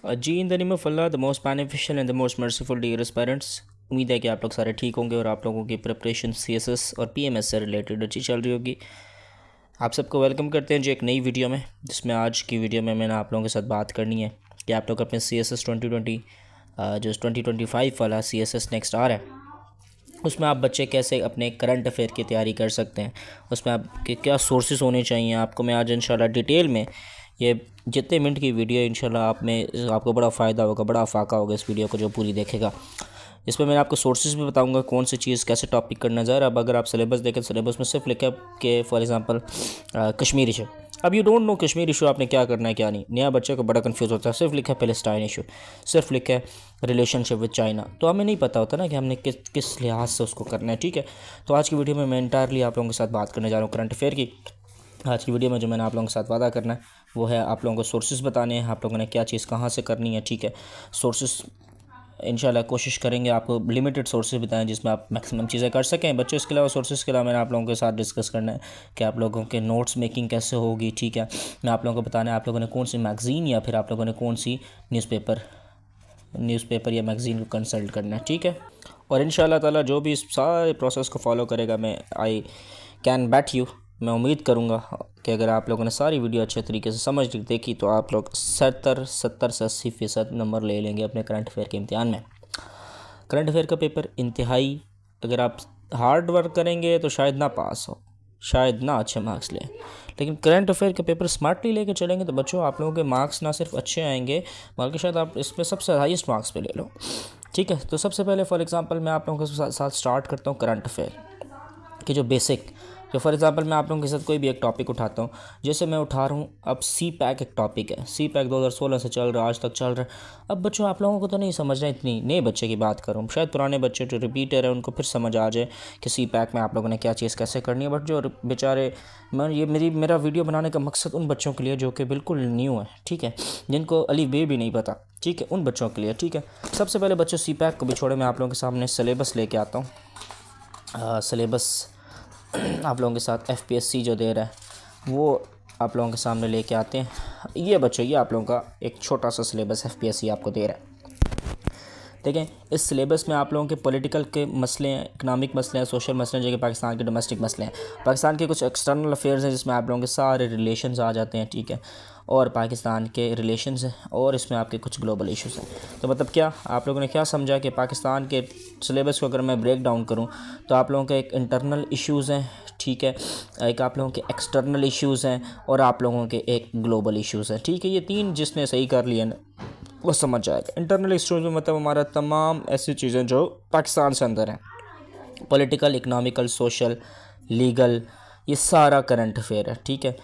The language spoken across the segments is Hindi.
Ji in the name of Allah the most beneficial and the most merciful dearest parents. उम्मीद है कि आप लोग सारे ठीक होंगे और आप लोगों की प्रिपरेशन सीएसएस और पीएमएस से रिलेटेड अच्छी चल रही होगी। आप सबको वेलकम करते हैं जी एक नई वीडियो में, जिसमें आज की वीडियो में मैंने आप लोगों के साथ बात करनी है कि आप लोग अपने सीएसएस 2020 जो 2025 वाला सीएसएस नेक्स्ट आ रहा है उसमें आप बच्चे कैसे अपने करंट अफेयर की तैयारी कर सकते हैं, उसमें आपके क्या सोर्सेज होने चाहिए। आपको मैं आज इंशाल्लाह डिटेल में ये जितने मिनट की वीडियो इंशाल्लाह आपको बड़ा फ़ायदा होगा, बड़ा अफाका होगा इस वीडियो को जो पूरी देखेगा। इसमें मैं आपको सोर्सेज भी बताऊंगा कौन सी चीज़ कैसे टॉपिक करना जा रहा है। अब अगर आप सिलेबस देखें, सिलेबस में सिर्फ लिखा है कि फॉर एग्जांपल कश्मीर इशू। अब you don't know Kashmir issue आपने क्या करना है क्या नहीं। नया बच्चे को बड़ा कंफ्यूज होता है। सिर्फ लिखा है पैलेस्टाइन इशू, सिर्फ लिखा है रिलेशनशिप विद चाइना, तो हमें नहीं पता होता ना कि हमने किस लिहाज से उसको करना है। ठीक है, तो आज की वीडियो में मैं इंटायरली आप लोगों के साथ बात करने जा रहा हूँ करंट अफेयर की। आज की वीडियो में जो मैंने आप लोगों के साथ वादा करना है वो है आप लोगों को सोर्सेज बताने हैं, आप लोगों ने क्या चीज़ कहाँ से करनी है। ठीक है, सोर्सेज इंशाल्लाह कोशिश करेंगे आपको लिमिटेड सोर्सेज बताएं जिसमें आप मैक्सिमम चीज़ें कर सकें। बच्चों इसके अलावा सोर्सेज के अलावा मैंने आप लोगों के साथ डिस्कस करना है कि आप लोगों के नोट्स मेकिंग कैसे होगी। ठीक है, मैं आप लोगों को बताना है आप लोगों ने कौन सी मैगज़ीन या फिर आप लोगों ने कौन सी न्यूज़पेपर या मैगज़ीन को कंसल्ट करना है। ठीक है, और इंशाल्लाह ताला जो भी इस सारे प्रोसेस को फॉलो करेगा, आई कैन बैट यू, मैं उम्मीद करूँगा कि अगर आप लोगों ने सारी वीडियो अच्छे तरीके से समझ देखी तो आप लोग 70 से 80% नंबर ले लेंगे अपने करंट अफेयर के इम्तिहान में। करंट अफेयर का पेपर इंतहाई, अगर आप हार्ड वर्क करेंगे तो शायद ना पास हो, शायद ना अच्छे मार्क्स लें, लेकिन करंट अफेयर के पेपर स्मार्टली लेके चलेंगे तो बच्चों आप लोगों के मार्क्स ना सिर्फ अच्छे आएंगे बल्कि शायद आप इसमें सबसे हाईएस्ट मार्क्स पे ले लो। ठीक है, तो सबसे पहले फॉर एग्जांपल मैं आप लोगों के साथ स्टार्ट करता हूँ करंट अफेयर कि जो बेसिक, जो फॉर एग्जांपल मैं आप लोगों के साथ कोई भी एक टॉपिक उठाता हूँ। जैसे मैं उठा रहा हूँ अब सी पैक एक टॉपिक है, सी पैक 2016 से चल रहा है, आज तक चल रहा है। अब बच्चों आप लोगों को तो नहीं समझ रहा है, इतनी नए बच्चे की बात करूँ, शायद पुराने बच्चे जो रिपीटर है उनको फिर समझ आ जाए कि सी पैक में आप लोगों ने क्या चीज़ कैसे करनी है। बट जो बेचारे, मेरा वीडियो बनाने का मकसद उन बच्चों के लिए जो कि बिल्कुल न्यू है, ठीक है, जिनको अली बे भी नहीं पता, ठीक है, उन बच्चों के लिए। ठीक है, सबसे पहले बच्चों सी पैक को भी छोड़े, मैं आप लोगों के सामने सिलेबस लेके आता हूँ। सिलेबस आप लोगों के साथ एफपीएससी जो दे रहा है वो आप लोगों के सामने लेके आते हैं। ये बच्चों, ये आप लोगों का एक छोटा सा सिलेबस एफपीएससी आपको दे रहा है। देखें, इस सिलेबस में आप लोगों के पॉलिटिकल के मसले हैं, इकनॉमिक मसले हैं, सोशल मसले हैं, जो कि पाकिस्तान के डोमेस्टिक मसले हैं, पाकिस्तान के कुछ एक्सटर्नल अफेयर्स हैं जिसमें आप लोगों के सारे रिलेशंस आ जाते हैं। ठीक है, और पाकिस्तान के रिलेशंस हैं, और इसमें आपके कुछ ग्लोबल इश्यूज़ हैं। तो मतलब क्या आप लोगों ने क्या समझा कि पाकिस्तान के सिलेबस को अगर मैं ब्रेक डाउन करूँ तो आप लोगों के एक इंटरनल इश्यूज़ हैं, ठीक है, एक आप लोगों के एक्सटर्नल इश्यूज़ हैं, और आप लोगों के एक ग्लोबल इश्यूज़ हैं। ठीक है, ये तीन जिसने सही कर लिया ना वो समझ जाएगा। इंटरनल इश्यूज़ में मतलब हमारा तमाम ऐसी चीज़ें जो पाकिस्तान से अंदर हैं, पॉलिटिकल, इकनॉमिकल, सोशल, लीगल, ये सारा करंट अफेयर है। ठीक है,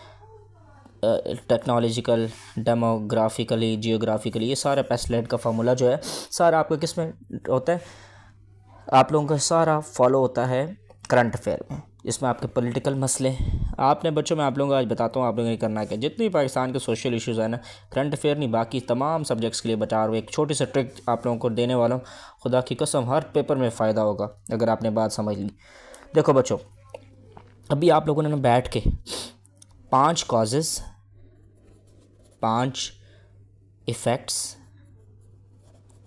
टेक्नोलॉजिकल, डेमोग्राफिकली, जियोग्राफिकली, ये सारा पेस्लेट का फार्मूला जो है सारा आपको किस में होता है, आप लोगों का सारा फॉलो होता है करंट अफेयर में। इसमें आपके पॉलिटिकल मसले, आपने बच्चों में आप लोगों को आज बताता हूँ आप लोगों ने करना क्या। जितनी पाकिस्तान के सोशल इश्यूज़ है ना, करंट अफेयर नहीं बाकी तमाम सब्जेक्ट्स के लिए बता रहा हूँ। एक छोटी सी ट्रिक आप लोगों को देने वाला हूँ, खुदा की कसम हर पेपर में फ़ायदा होगा अगर आपने बात समझ ली। देखो बच्चों, अभी आप लोगों ने ना बैठ के 5 कॉजेज़, 5 इफ़ेक्ट्स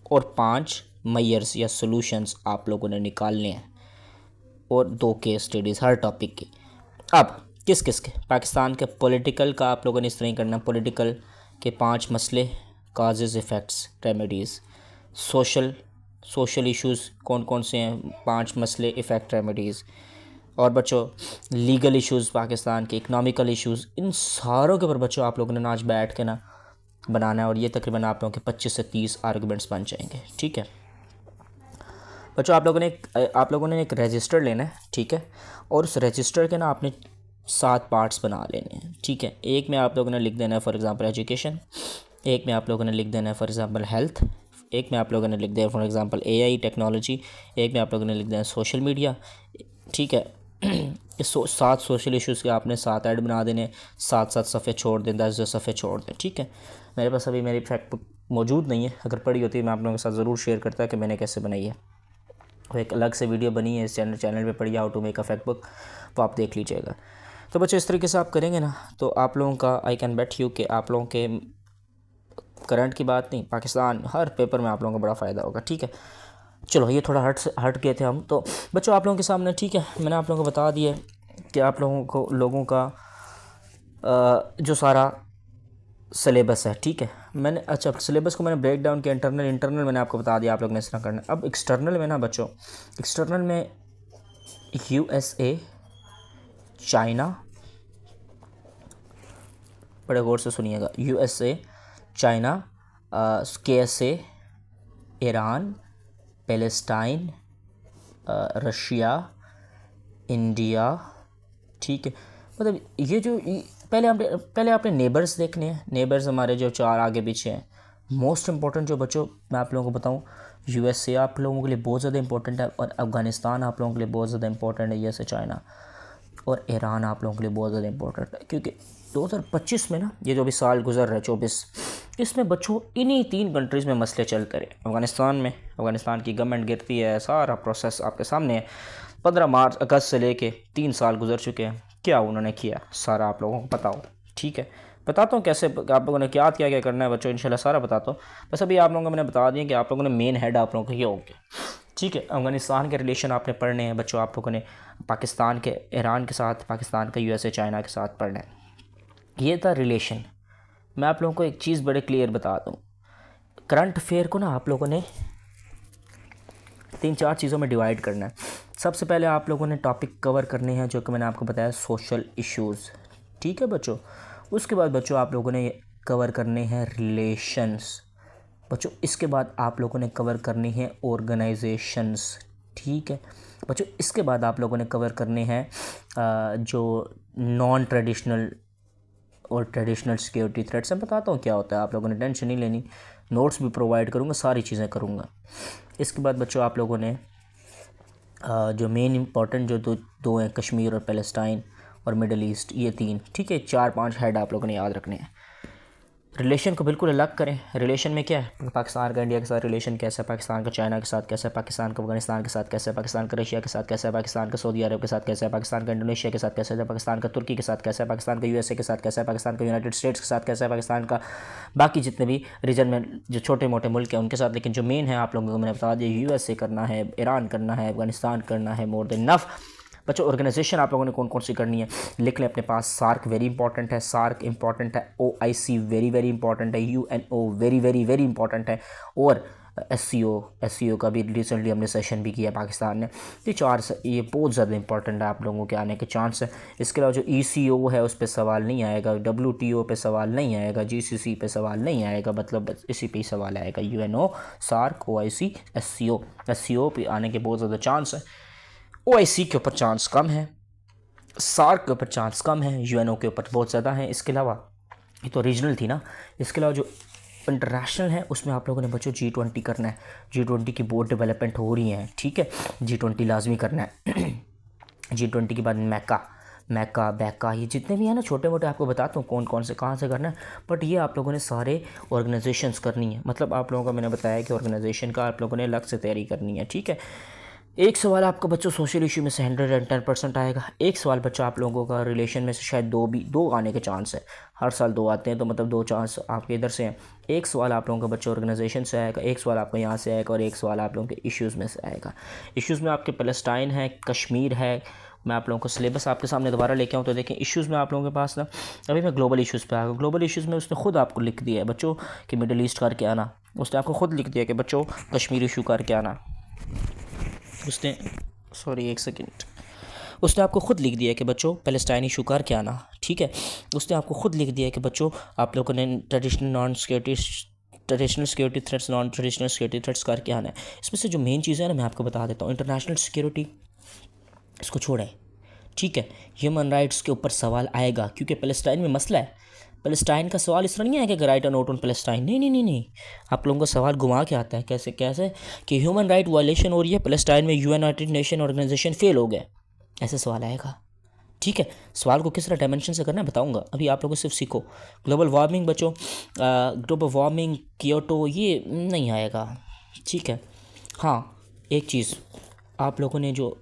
और 5 मेजर्स या सॉल्यूशंस आप लोगों ने निकालने हैं, और 2 केस स्टडीज़ हर टॉपिक की। अब किस किस के, पाकिस्तान के पॉलिटिकल का आप लोगों ने इस तरह ही करना, पॉलिटिकल के 5 मसले, causes, effects, remedies. Social issues कौन कौन से हैं, 5 मसले, इफ़ेक्ट, रेमेडीज़। और बच्चों लीगल इश्यूज़ पाकिस्तान के, इकनॉमिकल इश्यूज़, इन सारों के ऊपर बच्चों आप लोगों ने आज बैठ के ना बनाना है, और ये तकरीबन आप लोगों के 25 से 30 आर्गूमेंट्स बन जाएंगे। ठीक है बच्चों, आप लोगों ने एक रजिस्टर लेना है, ठीक है, और उस रजिस्टर के ना आपने 7 पार्ट्स बना लेने हैं। ठीक है, एक में आप लोगों ने लिख देना है फॉर एग्जांपल एजुकेशन, एक में आप लोगों ने लिख देना है फॉर एग्जांपल हेल्थ, एक में आप लोगों ने लिख देना फॉर एग्जांपल एआई टेक्नोलॉजी, एक में आप लोगों ने लिख देना सोशल मीडिया। ठीक है, इस 7 सोशल इश्यूज़ के आपने 7 ऐड बना देने, 7 सफ़े छोड़ दें, 10 सफ़े छोड़ दें। ठीक है, मेरे पास अभी मेरी फैक्ट बुक मौजूद नहीं है, अगर पड़ी होती है मैं आप लोगों के साथ ज़रूर शेयर करता कि मैंने कैसे बनाई है। वो एक अलग से वीडियो बनी है इस चैनल पे पड़ी, how to make a fact book, वो आप देख लीजिएगा। तो बच्चों इस तरीके से आप करेंगे ना तो आप लोगों का, आई कैन बेट यू कि आप लोगों के करंट की बात नहीं, पाकिस्तान हर पेपर में आप लोगों को बड़ा फ़ायदा होगा, ठीक है। चलो ये थोड़ा हट गए थे हम तो बच्चों आप लोगों के सामने, ठीक है। मैंने आप लोगों को बता दिया कि आप लोगों का जो सारा सिलेबस है, ठीक है। मैंने अच्छा सिलेबस को मैंने ब्रेक डाउन किया, इंटरनल मैंने आपको बता दिया आप लोग ने इस तरह करना है। अब एक्सटर्नल में ना बच्चों, एक्सटर्नल में USA, चाइना, बड़े गौर से सुनिएगा, USA, China, KSA, Iran, Palestine, Russia, India, ठीक है। मतलब ये जो पहले आपने नेबर्स देखने हैं, नेबर्स हमारे जो 4 आगे पीछे हैं। मोस्ट इम्पॉर्टेंट जो बच्चों मैं आप लोगों को बताऊं, USA आप लोगों के लिए बहुत ज़्यादा इंपॉर्टेंट है, और अफ़गानिस्तान आप लोगों के लिए बहुत ज़्यादा इंपॉर्टेंट है, जैसे चाइना, और ईरान आप लोगों के लिए बहुत ज़्यादा इंपॉर्टेंट है। क्योंकि 2025 में ना, ये जो अभी साल गुजर रहा है 24, इसमें बच्चों इन्हीं 3 कंट्रीज़ में मसले चलते रहे। अफ़गानिस्तान की गवर्नमेंट गिरती है, सारा प्रोसेस आपके सामने है। 15 मार्च अगस्त से लेके 3 साल गुजर चुके हैं, क्या उन्होंने किया सारा आप लोगों को पता हो, ठीक है। बताता हूँ कैसे आप लोगों ने क्या करना है बच्चों, इंशाल्लाह सारा बताता हूँ। बस अभी आप लोगों को मैंने बता दिया कि आप लोगों ने मेन हेड आप लोगों को ये होंगे, ठीक है। अफ़गानिस्तान के रिलेशन आपने पढ़ने हैं बच्चों, आप लोगों ने पाकिस्तान के ईरान के साथ, पाकिस्तान का USA चाइना के साथ पढ़ना है। ये था रिलेशन। मैं आप लोगों को एक चीज़ बड़े क्लियर बता दूँ, करंट अफेयर को ना आप लोगों ने 3-4 चीज़ों में डिवाइड करना है। सबसे पहले आप लोगों ने टॉपिक कवर करने हैं जो कि मैंने आपको बताया, सोशल इश्यूज़, ठीक है बच्चों। उसके बाद बच्चों आप लोगों ने कवर करने हैं रिलेशंस बच्चों। इसके बाद आप लोगों ने कवर करनी है ऑर्गेनाइजेशंस, ठीक है बच्चों। इसके बाद आप लोगों ने कवर करने हैं जो नॉन ट्रेडिशनल और ट्रेडिशनल सिक्योरिटी थ्रेट्स। मैं बताता हूँ क्या होता है, आप लोगों ने टेंशन नहीं लेनी, नोट्स भी प्रोवाइड करूँगा, सारी चीज़ें करूँगा। इसके बाद बच्चों आप लोगों ने जो मेन इंपॉर्टेंट जो दो हैं, कश्मीर और पैलेस्टाइन और मिडल ईस्ट, ये 3, ठीक है। 4-5 हेड आप लोगों ने याद रखने हैं। रिलेशन को बिल्कुल अलग करें। रिलेशन में क्या है, पाकिस्तान का इंडिया के साथ रिलेशन कैसा है, पाकिस्तान का चाइना के साथ कैसा है, पाकिस्तान का अफगानिस्तान के साथ कैसा है, पाकिस्तान का रशिया के साथ कैसा है, पाकिस्तान का सऊदी अरब के साथ कैसा है, पाकिस्तान का इंडोनेशिया के साथ कैसा है, पाकिस्तान का तुर्की के साथ कैसा है, पाकिस्तान का USA के साथ कैसा है, पाकिस्तान का यूनाइटेड स्टेट्स के साथ कैसा है, पाकिस्तान का बाकी जितने भी रीजन में जो छोटे मोटे मुल्क हैं उनके साथ। लेकिन जो मेन है आप लोगों को मैंने बता दिया, USA करना है, ईरान करना है, अफगानिस्तान करना है, मोर देन नफ। बच्चों ऑर्गेनाइजेशन आप लोगों ने कौन कौन सी करनी है लिख लें अपने पास। सार्क वेरी इंपॉर्टेंट है, सार्क इंपॉर्टेंट है, OIC वेरी वेरी इंपॉर्टेंट है, UNO very very very important है, और SCO का भी रिसेंटली हमने सेशन भी किया पाकिस्तान ने। ये बहुत ज़्यादा इंपॉर्टेंट है, आप लोगों के आने के चांस है। इसके अलावा जो ECO है उस पर सवाल नहीं आएगा, WTO पे सवाल नहीं आएगा, GCC पे सवाल नहीं आएगा, मतलब इसी पे ही सवाल आएगा, UNO, सार्क, OIC, SCO पे आने के बहुत ज़्यादा चांस है। OIC के ऊपर चांस कम है, सार्क के ऊपर चांस कम है, UNO के ऊपर बहुत ज़्यादा है। इसके अलावा ये तो रीजनल थी ना, इसके अलावा जो इंटरनेशनल है उसमें आप लोगों ने बच्चों G20 करना है। G20 की बहुत डेवलपमेंट हो रही है, ठीक है। G20 लाजमी करना है। G20 के बाद मैका ये जितने भी हैं ना छोटे मोटे, आपको बताता हूँ कौन कौन से कहाँ से करना है। बट ये आप लोगों ने सारे ऑर्गेनाइजेशंस करनी है, मतलब आप लोगों का मैंने बताया कि ऑर्गेनाइजेशन का आप लोगों ने अलग से तैयारी करनी है, ठीक है। एक सवाल आपको बच्चों सोशल इशू में से 110% आएगा। एक सवाल बच्चा आप लोगों का रिलेशन में से शायद दो आने के चांस है, हर साल 2 आते हैं, तो मतलब 2 चांस आपके इधर से हैं। एक सवाल आप लोगों का बच्चा ऑर्गेनाइजेशन से आएगा, एक सवाल आपका यहाँ से आएगा, और एक सवाल आप लोगों के इश्यूज़ में से आएगा। इश्यूज़ में आपके पैलेस्टाइन है, कश्मीर है। मैं आप लोगों को सिलेबस आपके सामने दोबारा लेके आऊँ तो देखें, इश्यूज़ में आप लोगों के पास ना, अभी मैं ग्लोबल इश्यूज़ पे आ गया। ग्लोबल इश्यूज़ में उसने खुद आपको लिख दिया है बच्चों कि मिडल ईस्ट करके आना, उसने आपको खुद लिख दिया कि बच्चों कश्मीर इशू करके आना। उसने आपको खुद लिख दिया कि बच्चों पैलेस्टाइनी इशू करके आना, ठीक है। उसने आपको खुद लिख दिया कि बच्चों आप लोगों ने traditional security threats, non traditional security threats करके आना है। इसमें से जो मेन चीज़ें हैं ना मैं आपको बता देता हूँ। इंटरनेशनल सिक्योरिटी इसको छोड़ें, ठीक है। ह्यूमन राइट्स के ऊपर सवाल आएगा क्योंकि पैलेस्टाइन में मसला है। पैलेस्टाइन का सवाल इस तरह नहीं आएगा कि राइट और नोट ऑन पैलेस्टाइन, नहीं। आप लोगों को सवाल घुमा के आता है कैसे कि ह्यूमन राइट वायलेशन हो रही है पैलेस्टाइन में, यूनाइटेड नेशन ऑर्गेनाइजेशन फेल हो गया, ऐसे सवाल आएगा, ठीक है। सवाल को किस तरह डायमेंशन से करना है बताऊंगा, अभी आप लोगों सिर्फ सीखो। ग्लोबल वार्मिंग बच्चों, ग्लोबल वार्मिंग, कियोटो, ये नहीं आएगा, ठीक है। हाँ एक चीज़, आप लोगों ने जो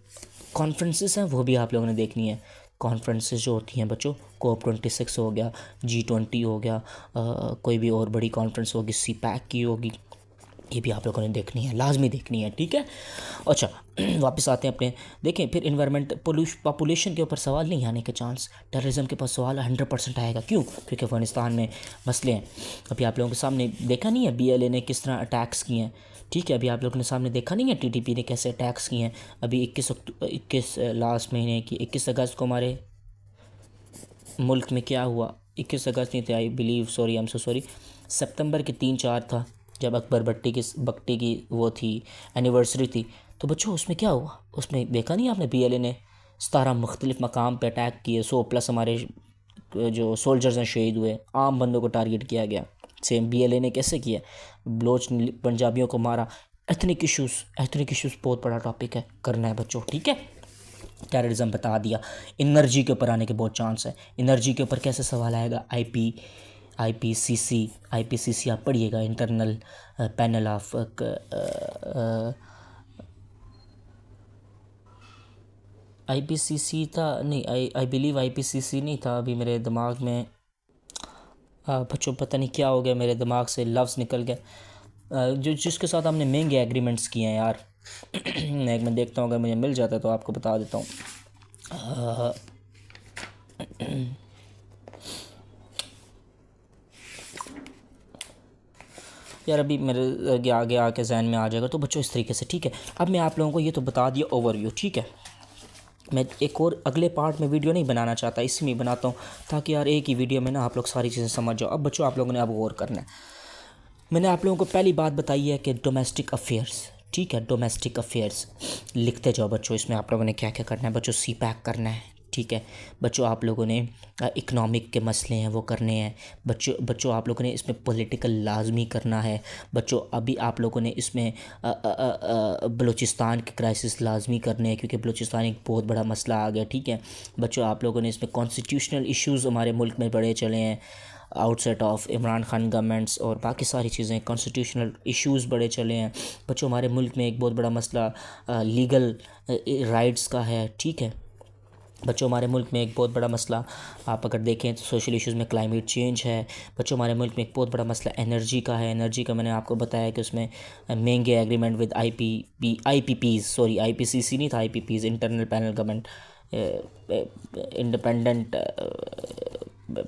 कॉन्फ्रेंसेस हैं वो भी आप लोगों ने देखनी है। कॉन्फ्रेंसेस जो होती हैं बच्चों, COP26 हो गया, G20 हो गया, कोई भी और बड़ी कॉन्फ्रेंस होगी, CPAC की होगी, ये भी आप लोगों ने देखनी है, लाजमी देखनी है, ठीक है। अच्छा वापस आते हैं अपने, देखें फिर इन्वायरमेंट पॉपुलेशन के ऊपर सवाल नहीं आने के चांस, टेररिज्म के पास सवाल 100% आएगा। क्यों? क्योंकि अफ़गानिस्तान में मसले हैं। अभी आप लोगों के सामने देखा नहीं है BLA ने किस तरह अटैक्स किए हैं, ठीक है। अभी आप लोगों ने सामने देखा नहीं है TTP ने कैसे अटैक्स किए हैं। अभी 21 लास्ट महीने की 21 अगस्त को हमारे मुल्क में क्या हुआ, 21 अगस्त नहीं थे, I believe, sorry, I am so sorry, सितंबर के 3-4 था, जब अकबर भट्टी की वो थी एनिवर्सरी थी। तो बच्चों उसमें क्या हुआ, उसमें देखा नहीं आपने, BLA ने 17 मुख्तलिफ मकाम पे अटैक किए, 100+ हमारे जो सोल्जर्स हैं शहीद हुए, आम बंदों को टारगेट किया गया। सेम BLA ने कैसे किया, बलोच पंजाबियों को मारा। एथनिक इश्यूज़ बहुत बड़ा टॉपिक है, करना है बच्चों, ठीक है। टेररिज्म बता दिया। एनर्जी के ऊपर आने के बहुत चांस है। एनर्जी के ऊपर कैसे सवाल आएगा, IPCC आप पढ़िएगा, इंटरनल पैनल ऑफ IPCC था, नहीं, आई बिलीव IPCC नहीं था, अभी मेरे दिमाग में बच्चों पता नहीं क्या हो गया, मेरे दिमाग से लफ्ज़ निकल गए, जो जिसके साथ हमने महंगे एग्रीमेंट्स किए हैं यार। मैं देखता हूँ, अगर मुझे मिल जाता है तो आपको बता देता हूँ। यार अभी मेरे आगे आके जहन में आ जाएगा। तो बच्चों इस तरीके से, ठीक है। अब मैं आप लोगों को ये तो बता दिया ओवरव्यू, ठीक है। मैं एक और अगले पार्ट में वीडियो नहीं बनाना चाहता, इसमें बनाता हूँ ताकि यार एक ही वीडियो में ना आप लोग सारी चीज़ें समझ जाओ। अब बच्चों आप लोगों ने अब गौर करना है। मैंने आप लोगों को पहली बात बताई है कि डोमेस्टिक अफेयर्स, ठीक है, डोमेस्टिक अफेयर्स लिखते जाओ बच्चों। इसमें आप लोगों ने क्या क्या करना है बच्चों, CPAC करना है, ठीक है बच्चों। आप लोगों ने इकनॉमिक के मसले हैं वो करने हैं बच्चों। आप लोगों ने इसमें पॉलिटिकल लाजमी करना है बच्चों। अभी आप लोगों ने इसमें बलूचिस्तान के क्राइसिस लाजमी करने हैं, क्योंकि बलूचिस्तान एक बहुत बड़ा मसला आ गया, ठीक है बच्चों। आप लोगों ने इसमें कॉन्स्टिट्यूशनल इश्यूज़ हमारे मुल्क में बड़े चले हैं, outset of Imran Khan governments और बाकी सारी चीज़ें, कॉन्स्टिट्यूशनल इश्यूज़ बड़े चले हैं बच्चों। हमारे मुल्क में एक बहुत बड़ा मसला लीगल राइट्स का है, ठीक है बच्चों। हमारे मुल्क में एक बहुत बड़ा मसला आप अगर देखें तो सोशल इश्यूज़ में क्लाइमेट चेंज है बच्चों। हमारे मुल्क में एक बहुत बड़ा मसला एनर्जी का है। एनर्जी का मैंने आपको बताया कि उसमें महंगे agreement with IPPs, sorry IPCC नहीं था, IPPs internal panel government independent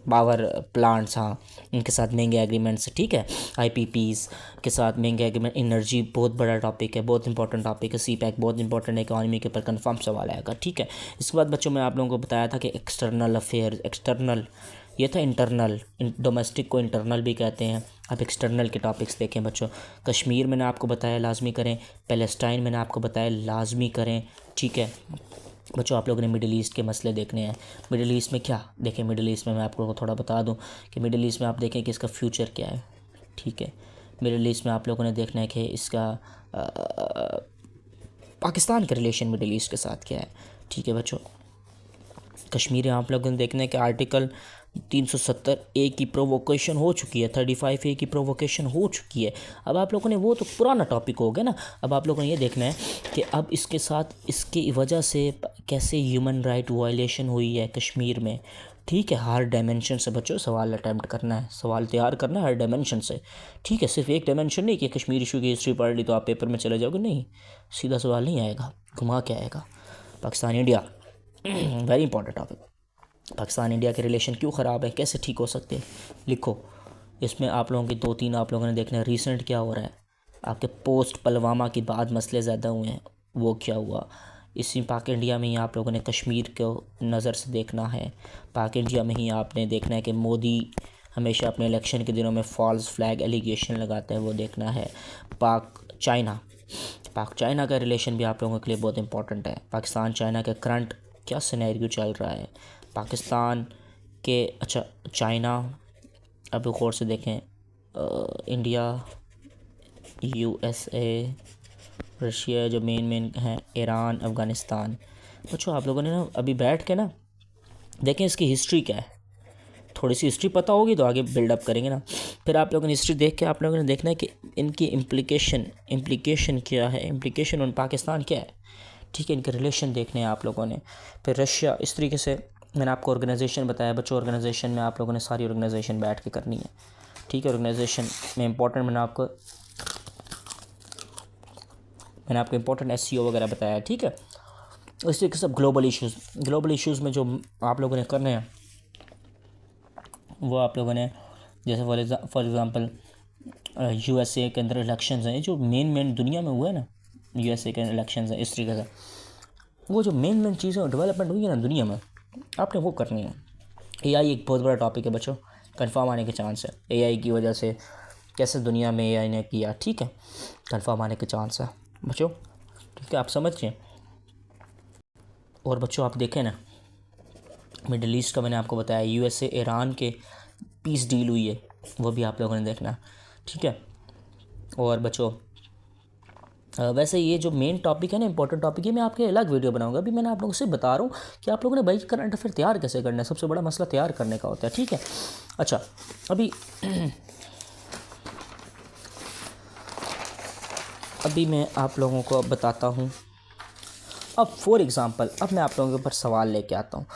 power plants, हाँ इनके साथ महंगे एग्रीमेंट्स, ठीक है IPPs के साथ महंगे एग्रीमेंट। एनर्जी बहुत बड़ा टॉपिक है, बहुत इंपॉर्टेंट टॉपिक है। CPAC बहुत इंपॉर्टेंट है, इकॉनमी के ऊपर कंफर्म सवाल आएगा, ठीक है। इसके बाद बच्चों मैं आप लोगों को बताया था कि एक्सटर्नल अफेयर, एक्सटर्नल ये था इंटरनल, डोमेस्टिक को इंटरनल भी कहते हैं। अब एक्सटर्नल के टॉपिक्स देखें बच्चों। कश्मीर मैंने आपको बताया लाजमी करें, पैलेस्टाइन मैंने आपको बताया लाजमी करें, ठीक है बच्चों। आप लोगों ने मिडिल ईस्ट के मसले देखने हैं। मिडिल ईस्ट में क्या देखें, मिडिल ईस्ट में मैं आपको थोड़ा बता दूं कि मिडिल ईस्ट में आप देखें कि इसका फ्यूचर क्या है, ठीक है। मिडिल ईस्ट में आप लोगों ने देखना है कि इसका पाकिस्तान का रिलेशन मिडिल ईस्ट के साथ क्या है, ठीक है बच्चों। कश्मीर आप लोगों ने देखना है कि आर्टिकल 370A की प्रोवोकेशन हो चुकी है, 35A की प्रोवोकेशन हो चुकी है। अब आप लोगों ने, वो तो पुराना टॉपिक हो गया ना, अब आप लोगों ने ये देखना है कि अब इसके साथ इसकी वजह से कैसे ह्यूमन राइट वायलेशन हुई है कश्मीर में, ठीक है। हर डायमेंशन से बच्चों सवाल अटैम्प्ट करना है, सवाल तैयार करना है हर डायमेंशन से, ठीक है। सिर्फ एक डायमेंशन नहीं कि कश्मीर इशू की हिस्ट्री पढ़ ली तो आप पेपर में चले जाओगे, नहीं, सीधा सवाल नहीं आएगा, घुमा के आएगा। Pakistan India very important topic. Pakistan India के रिलेशन क्यों ख़राब है, कैसे ठीक हो सकते हैं, लिखो। इसमें आप लोगों की 2-3 आप लोगों ने देखना है। रिसेंट क्या हो रहा है, आपके पोस्ट पुलवामा के बाद मसले ज़्यादा हुए हैं, वो क्या हुआ। इसी पाक इंडिया में ही आप लोगों ने कश्मीर को नज़र से देखना है। पाक इंडिया में ही आपने देखना है कि मोदी हमेशा अपने इलेक्शन के दिनों में फॉल्स फ्लैग एलिगेशन लगाता है, वो देखना है। पाक चाइना का रिलेशन भी आप लोगों के लिए बहुत इंपॉर्टेंट है। पाकिस्तान चाइना का करंट क्या सिनेरियो चल रहा है, पाकिस्तान के, अच्छा चाइना, अब गौर से देखें, इंडिया, USA, रशिया जो मेन हैं, ईरान, अफ़गानिस्तान। बच्चों आप लोगों ने ना अभी बैठ के ना देखें इसकी हिस्ट्री क्या है, थोड़ी सी हिस्ट्री पता होगी तो आगे बिल्डअप करेंगे ना। फिर आप लोगों ने हिस्ट्री देख के आप लोगों ने देखना है कि इनकी इम्प्लिकेशन क्या है, इम्प्लिकेशन ऑन पाकिस्तान क्या है, ठीक है। इनके रिलेशन देखने हैं आप लोगों ने। फिर रशिया, इस तरीके से मैंने आपको ऑर्गेनाइजेशन बताया बच्चों, ऑर्गेनाइजेशन में आप लोगों ने सारी ऑर्गेनाइजेशन बैठ के करनी है, ठीक है। ऑर्गेनाइजेशन में इंपॉर्टेंट मैंने आपको इंपॉर्टेंट SEO वगैरह बताया, ठीक है। इसी के सब ग्लोबल इश्यूज़ में जो आप लोगों ने करने हैं वो आप लोगों ने, जैसे फॉर एग्ज़ाम्पल USA के अंदर इलेक्शंस हैं, जो मेन दुनिया में हुए ना, USA के इलेक्शंस हैं, इस तरीके से वो जो मेन चीज़ें डेवलपमेंट हुई है ना दुनिया में, आपने वो करनी है। AI एक बहुत बड़ा टॉपिक है बच्चों, कंफर्म आने के चांस है। AI की वजह से कैसे दुनिया में AI ने किया, ठीक है, कंफर्म आने के चांस है बच्चों, ठीक है, आप समझिए। और बच्चों आप देखें ना, मिडल ईस्ट का मैंने आपको बताया, USA ईरान के पीस डील हुई है, वो भी आप लोगों ने देखना, ठीक है। और बच्चों वैसे ये जो मेन टॉपिक है ना, इंपॉर्टेंट टॉपिक है, मैं आपके अलग वीडियो बनाऊंगा। अभी मैंने आप लोगों से बता रहा हूँ कि आप लोगों ने भाई करंट अफेयर तैयार कैसे करना है, सबसे बड़ा मसला तैयार करने का होता है, ठीक है। अच्छा अभी मैं आप लोगों को बताता हूँ। अब फॉर एग्ज़ाम्पल अब मैं आप लोगों के ऊपर सवाल लेके आता हूँ।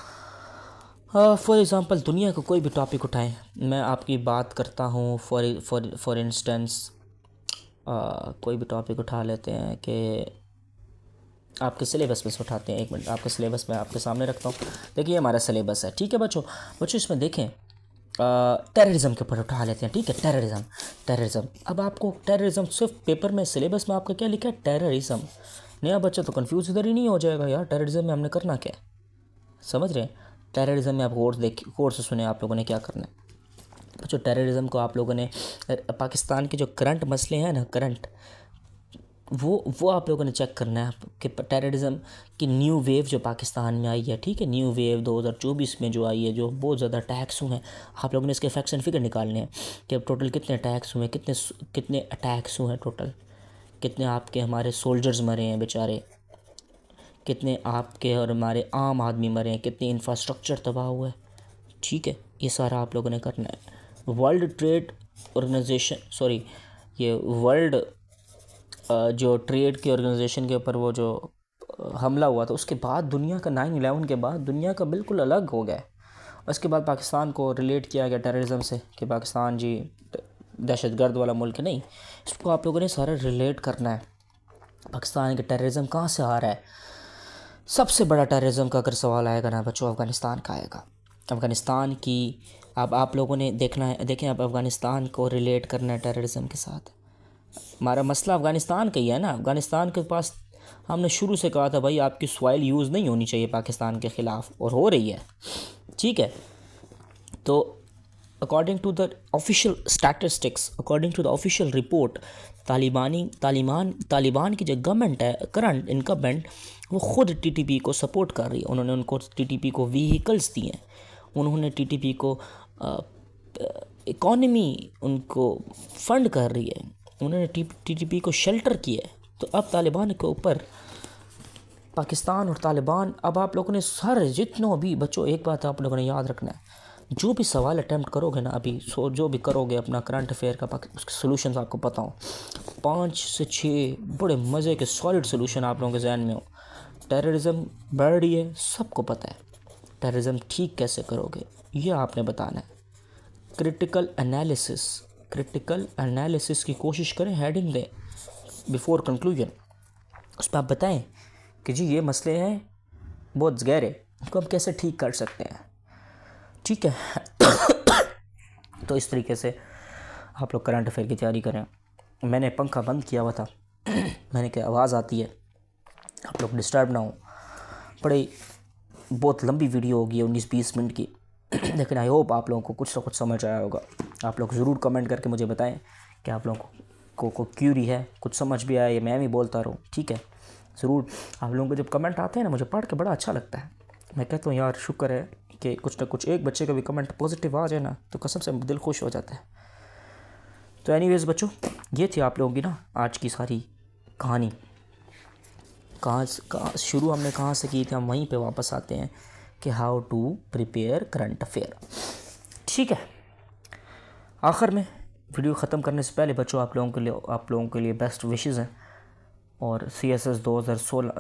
फॉर एग्ज़ाम्पल दुनिया का कोई भी टॉपिक उठाएं, मैं आपकी बात करता हूँ। फॉर इंस्टेंस कोई भी टॉपिक उठा लेते हैं कि आपके सिलेबस में से उठाते हैं। एक मिनट, आपके सिलेबस में आपके सामने रखता हूँ। देखिए हमारा सिलेबस है, ठीक है बच्चों। इसमें देखें टेररिज्म के ऊपर उठा लेते हैं, ठीक है। टेररिज्म अब आपको टेररिज्म सिर्फ पेपर में सिलेबस में आपका क्या लिखा है, टेररिज्म। नया बच्चा तो कंफ्यूज इधर ही नहीं हो जाएगा यार, टेररिज्म में हमने करना क्या है, समझ रहे हैं। टेररिज्म में आप कोर्स सुने आप लोगों ने क्या करना है बच्चों। टेररिज्म को आप लोगों ने पाकिस्तान के जो करंट मसले हैं ना, करंट वो आप लोगों ने चेक करना है कि टेररिज्म की न्यू वेव जो पाकिस्तान में आई है, ठीक है, न्यू वेव 2024 में जो आई है, जो बहुत ज़्यादा अटैक्स हुए हैं, आप लोगों ने इसके फैक्ट्स एंड फिगर निकालने हैं कि अब टोटल कितने अटैक्स हुए हैं, कितने अटैक्स हुए हैं टोटल, कितने आपके हमारे सोल्जर्स मरे हैं बेचारे, कितने आपके और हमारे आम आदमी मरे हैं, कितने इंफ्रास्ट्रक्चर तबाह हुआ है, ठीक है। ये सारा आप लोगों ने करना है। वर्ल्ड ट्रेड ऑर्गेनाइजेशन, सॉरी, ये वर्ल्ड जो ट्रेड की ऑर्गेनाइजेशन के ऊपर वो जो हमला हुआ था, उसके बाद दुनिया का 9/11 के बाद दुनिया का बिल्कुल अलग हो गया। उसके बाद पाकिस्तान को रिलेट किया गया टेररिज्म से कि पाकिस्तान जी दहशतगर्द वाला मुल्क नहीं। इसको आप लोगों ने सारा रिलेट करना है। पाकिस्तान के टेररिज्म कहाँ से आ रहा है। सबसे बड़ा टेररिज्म का अगर सवाल आएगा ना बच्चों, अफ़गानिस्तान का आएगा। अफ़गानिस्तान की अब आप लोगों ने देखना है, देखें अब अफ़गानिस्तान को रिलेट करना है टेररिज्म के साथ। हमारा मसला अफ़गानिस्तान का ही है ना। अफ़गानिस्तान के पास हमने शुरू से कहा था भाई आपकी सॉइल यूज़ नहीं होनी चाहिए पाकिस्तान के ख़िलाफ़, और हो रही है, ठीक है। तो according to the official statistics, according to the official report, Taliban की जो गवर्नमेंट है, करंट इनकम्बेंट, वो ख़ुद TTP को सपोर्ट कर रही है। उन्होंने उनको TTP को व्हीकल्स दिए हैं, उन्होंने TTP को इकॉनमी उनको फंड कर रही है, उन्होंने TTP को शेल्टर किया है। तो अब तालिबान के ऊपर पाकिस्तान और तालिबान, अब आप लोगों ने सारे जितनों भी बच्चों, एक बात आप लोगों ने याद रखना है, जो भी सवाल अटैम्प्ट करोगे ना अभी, जो भी करोगे अपना करंट अफेयर का, उसके सोल्यूशन आपको पता हो, 5 से 6 बड़े मज़े के सॉलिड सोल्यूशन आप लोगों के जहन में हो। टेररिज्म बढ़ रही है, सबको पता है, टेररिज्म ठीक कैसे करोगे ये आपने बताना है। क्रिटिकल एनालिसिस की कोशिश करें, हेडिंग दें बिफोर कंक्लूजन, उस पर आप बताएं कि जी ये मसले हैं बहुत गहरे, इनको हम कैसे ठीक कर सकते हैं, ठीक है। तो इस तरीके से आप लोग करंट अफेयर की तैयारी करें। मैंने पंखा बंद किया हुआ था मैंने क्या आवाज़ आती है, आप लोग डिस्टर्ब ना हो। बड़ी बहुत लंबी वीडियो होगी 19-20 मिनट की लेकिन आई होप आप लोगों को कुछ ना कुछ समझ आया होगा। आप लोग ज़रूर कमेंट करके मुझे बताएं कि आप लोगों को क्यूरी है, कुछ समझ भी आया, या मैं भी बोलता रहूँ, ठीक है। ज़रूर आप लोगों को जब कमेंट आते हैं ना, मुझे पढ़ के बड़ा अच्छा लगता है। मैं कहता हूँ यार शुक्र है कि कुछ ना कुछ एक बच्चे का भी कमेंट पॉजिटिव आ जाए ना, तो कसम से दिल खुश हो जाता है। तो एनीवेज़ बच्चों, ये थी आप लोगों की ना आज की सारी कहानी। कहाँ शुरू हमने कहाँ से की थी, हम वहीं पे वापस आते हैं कि how to prepare current affair, ठीक है। आखिर में वीडियो ख़त्म करने से पहले बच्चों, आप लोगों के लिए बेस्ट विशेज़ हैं। और CSS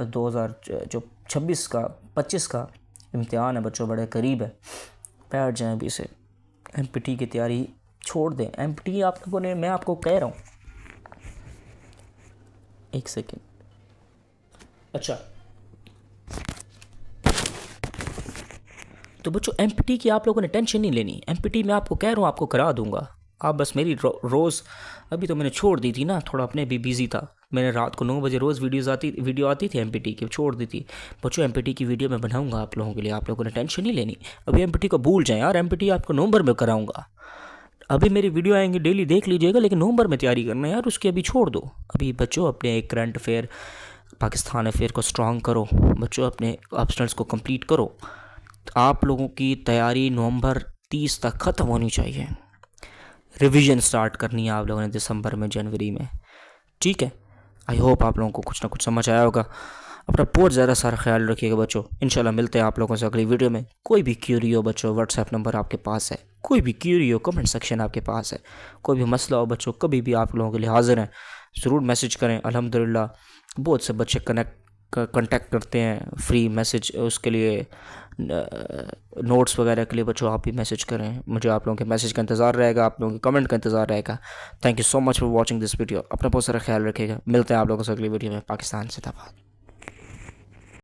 2026 का इम्तिहान है बच्चों, बड़े करीब है, बैठ जाएं अभी से। एमपीटी की तैयारी छोड़ दें। एमपीटी आप लोगों ने, मैं आपको कह रहा हूँ, एक सेकेंड, अच्छा तो बच्चों एमपीटी की आप लोगों ने टेंशन नहीं लेनी। एमपीटी मैं आपको कह रहा हूँ, आपको करा दूंगा। आप बस मेरी रोज़, अभी तो मैंने छोड़ दी थी ना, थोड़ा अपने भी बिजी था। मैंने रात को 9 बजे रोज़ वीडियो आती थी एमपीटी की, छोड़ दी थी। बच्चों एमपीटी की वीडियो मैं बनाऊंगा आप लोगों के लिए, आप लोगों ने टेंशन नहीं लेनी। अभी एमपीटी को भूल जाएं यार, एमपीटी आपको नवंबर में कराऊंगा। अभी मेरी वीडियो आएंगे, डेली देख लीजिएगा, लेकिन नवंबर में तैयारी करना यार, उसकी अभी छोड़ दो। अभी बच्चों अपने एक करंट अफेयर, पाकिस्तान अफेयर को स्ट्रॉन्ग करो बच्चों, अपने ऑप्शनल्स को कंप्लीट करो। आप लोगों की तैयारी नवंबर 30 तक ख़त्म होनी चाहिए। रिवीजन स्टार्ट करनी है आप लोगों ने दिसंबर में, जनवरी में, ठीक है। आई होप आप लोगों को कुछ ना कुछ समझ आया होगा। अपना बहुत ज़्यादा सारा ख्याल रखिएगा बच्चों। इंशाल्लाह मिलते हैं आप लोगों से अगली वीडियो में। कोई भी क्यूरी हो बच्चों, व्हाट्सएप नंबर आपके पास है। कोई भी क्यूरी हो, कमेंट सेक्शन आपके पास है। कोई भी मसला हो बच्चों, कभी भी आप लोगों के लिए हाजिर हैं, ज़रूर मैसेज करें। अल्हम्दुलिल्लाह बहुत से बच्चे कांटेक्ट करते हैं फ्री मैसेज, उसके लिए नोट्स वगैरह के लिए बच्चों आप भी मैसेज करें। मुझे आप लोगों के मैसेज का इंतज़ार रहेगा, आप लोगों के कमेंट का इंतज़ार रहेगा। Thank you so much for watching this video. अपना बहुत सारा ख्याल रखिएगा। मिलते हैं आप लोगों से अगली वीडियो में। पाकिस्तान जिंदाबाद।